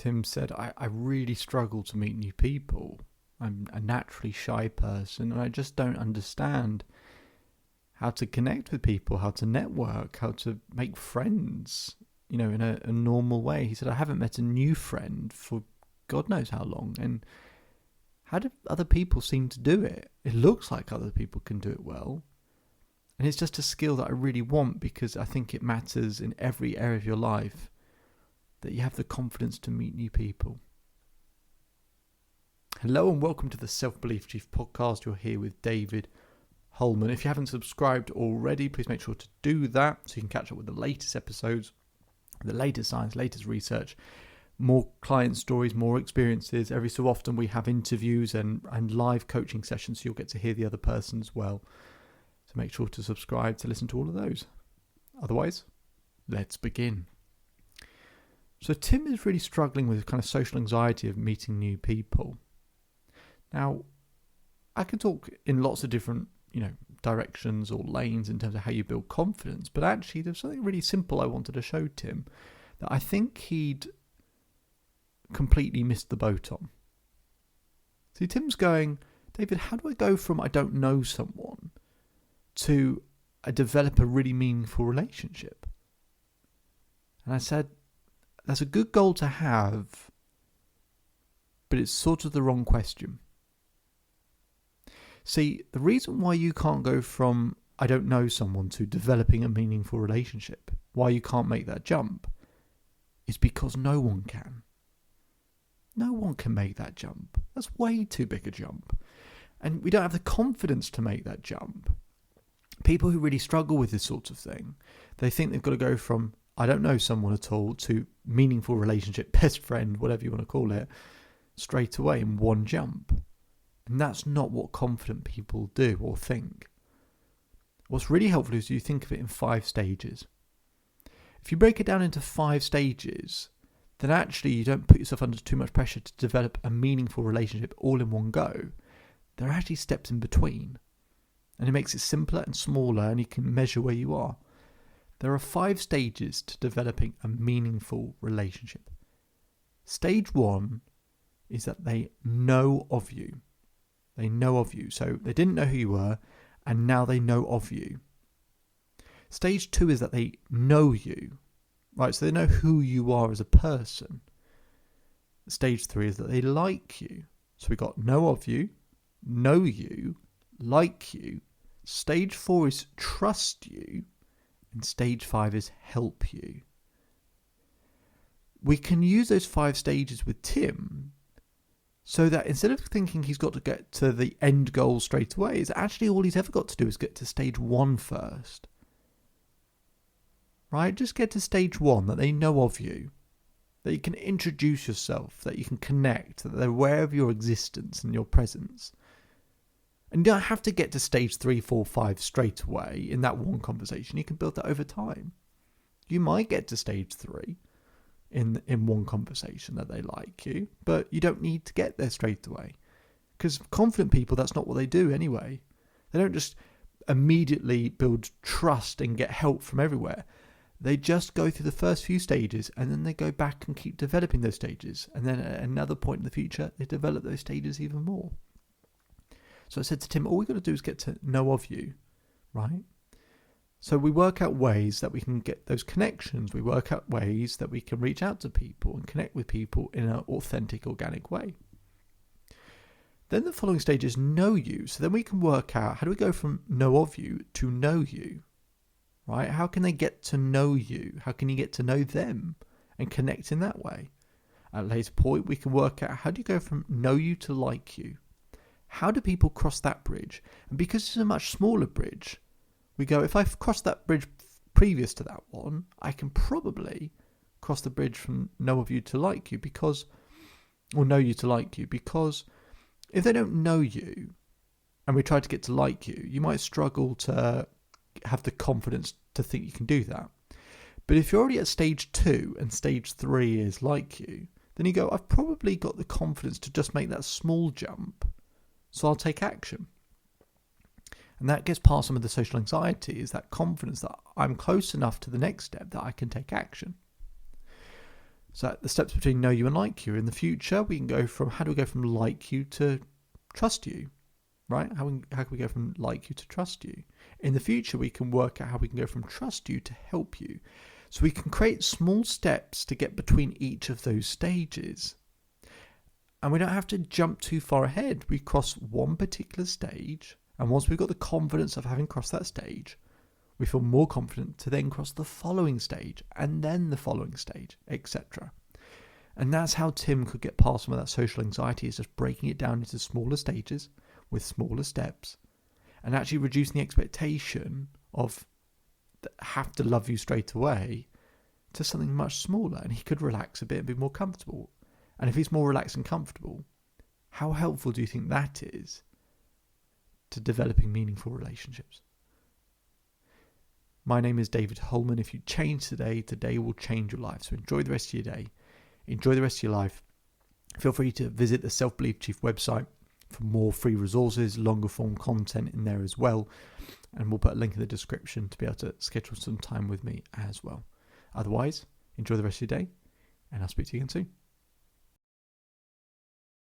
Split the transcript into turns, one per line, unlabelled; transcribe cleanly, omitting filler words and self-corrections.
Tim said, I really struggle to meet new people. I'm a naturally shy person and I just don't understand how to connect with people, how to network, how to make friends, in a normal way. He said, I haven't met a new friend for God knows how long. And how do other people seem to do it? It looks like other people can do it well. And it's just a skill that I really want, because I think it matters in every area of your life that you have the confidence to meet new people. Hello and welcome to the Self-Belief Chief podcast. You're here with David Holman. If you haven't subscribed already, please make sure to do that so you can catch up with the latest episodes, the latest science, latest research, more client stories, more experiences. Every so often we have interviews and live coaching sessions, so you'll get to hear the other person as well. So make sure to subscribe to listen to all of those. Otherwise, let's begin. So Tim is really struggling with kind of social anxiety of meeting new people. Now, I can talk in lots of different, directions or lanes in terms of how you build confidence, but actually there's something really simple I wanted to show Tim that I think he'd completely missed the boat on. See, Tim's going, David, how do I go from I don't know someone to I develop a really meaningful relationship? And I said, that's a good goal to have, but it's sort of the wrong question. See, the reason why you can't go from I don't know someone to developing a meaningful relationship, why you can't make that jump, is because no one can. No one can make that jump. That's way too big a jump. And we don't have the confidence to make that jump. People who really struggle with this sort of thing, they think they've got to go from I don't know someone at all to meaningful relationship, best friend, whatever you want to call it, straight away in one jump. And that's not what confident people do or think. What's really helpful is you think of it in 5 stages. If you break it down into 5 stages, then actually you don't put yourself under too much pressure to develop a meaningful relationship all in one go. There are actually steps in between. And it makes it simpler and smaller, and you can measure where you are. There are 5 stages to developing a meaningful relationship. Stage 1 is that they know of you. They know of you. So they didn't know who you were, and now they know of you. Stage 2 is that they know you. Right, so they know who you are as a person. Stage 3 is that they like you. So we got know of you, know you, like you. Stage 4 is trust you. And stage 5 is help you. We can use those 5 stages with Tim so that instead of thinking he's got to get to the end goal straight away, it's actually all he's ever got to do is get to stage 1 first. Right? Just get to stage 1, that they know of you, that you can introduce yourself, that you can connect, that they're aware of your existence and your presence. And you don't have to get to stage 3, 4, 5 straight away in that one conversation. You can build that over time. You might get to stage 3 in one conversation that they like you, but you don't need to get there straight away. Because confident people, that's not what they do anyway. They don't just immediately build trust and get help from everywhere. They just go through the first few stages and then they go back and keep developing those stages. And then at another point in the future, they develop those stages even more. So I said to Tim, all we've got to do is get to know of you, right? So we work out ways that we can get those connections. We work out ways that we can reach out to people and connect with people in an authentic, organic way. Then the following stage is know you. So then we can work out, how do we go from know of you to know you, right? How can they get to know you? How can you get to know them and connect in that way? At a later point, we can work out, how do you go from know you to like you? How do people cross that bridge? And because it's a much smaller bridge, we go, if I've crossed that bridge previous to that one, I can probably cross the bridge from know of you to like you or know you to like you, because if they don't know you and we try to get to like you, you might struggle to have the confidence to think you can do that. But if you're already at stage 2 and stage 3 is like you, then you go, I've probably got the confidence to just make that small jump, so I'll take action. And that gets past some of the social anxiety, is that confidence that I'm close enough to the next step that I can take action. So the steps between know you and like you. In the future, we can go from, how do we go from like you to trust you, right? How can we go from like you to trust you? In the future, we can work out how we can go from trust you to help you. So we can create small steps to get between each of those stages. And we don't have to jump too far ahead. We cross one particular stage, and once we've got the confidence of having crossed that stage, we feel more confident to then cross the following stage, and then the following stage, etc. And that's how Tim could get past some of that social anxiety, is just breaking it down into smaller stages with smaller steps, and actually reducing the expectation of have to love you straight away to something much smaller. And he could relax a bit and be more comfortable. And if he's more relaxed and comfortable, how helpful do you think that is to developing meaningful relationships? My name is David Holman. If you change today, today will change your life. So enjoy the rest of your day. Enjoy the rest of your life. Feel free to visit the Self-Belief Chief website for more free resources, longer form content in there as well. And we'll put a link in the description to be able to schedule some time with me as well. Otherwise, enjoy the rest of your day, and I'll speak to you again soon.